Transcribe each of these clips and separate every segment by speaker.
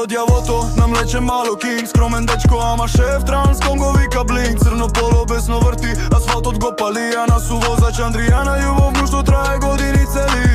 Speaker 1: од јавото, нам лече мало кинг. Скромен дечко, ама шеф транском го вика блинк. Црно поло бесно врти, асфалтот го пали. А нас увозач Андријана, љубовно што трае години цели.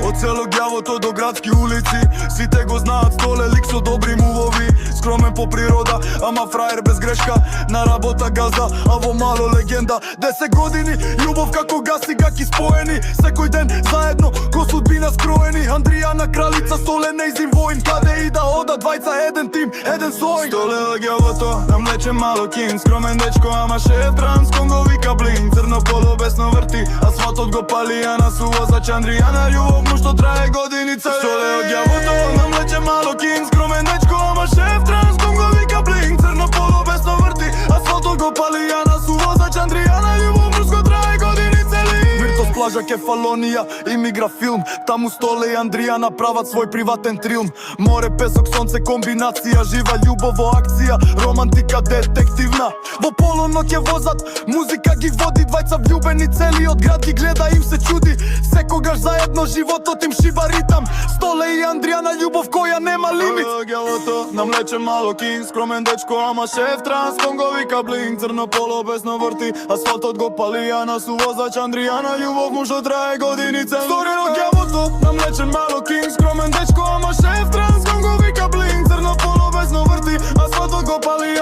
Speaker 1: Од село Ѓавото до градски улици, сите го знаат, Столе лик со добри мувови. Скромен по природа, ама фраер без грешка. На работа газда, а во мало легенда. 10 години, љубов како газ и гаки споени. Секој ден заедно, ко судбина скроени. Андријана кралица, Столе нејзин воин. Каде и да ода, двајца еден тим, еден сој. Столе од Ѓавото, нам лече мало кинг. Скромен дечко, ама шеф транском го вика блинк. Црно поло бесно врти, асфалтот го пали. А нас увозач Андријана, љубовно што трае години цели. Столе од Ѓавото, нам лече мало кинг. Скромен дечко, ама шеф транском го вика блинк. Црно поло бесно врти, асфалтот го пали. А нас увозач Андријана, љубовно што трае години цели. Виртос плажа Кефалонија, имигра филм. Таму Столе и Андријана прават свој приватен трилм. Море, песок, сонце, комбинација. Жива љубов во акција, романтика детективна. Во полунок ја возат, музика ги води. Двајца влюбени целиот град ги гледа, им се чуди. Секогаш заедно животот им шиба ритам. Столе и Андријана, љубов која нема лимит. Ѓавото, нам лече мало кинг. Скромен дечко, ама шеф транском го вика блинк. Црно поло бесно врти, асфалтот го пали. А нас увозач Андријана, љубов му што трае години цели. Столе од Ѓавото, нам лече мало кинг. Скромен дечко, ама шеф транском го вика блинк. Црно поло бесно врти, асфалтот го пали.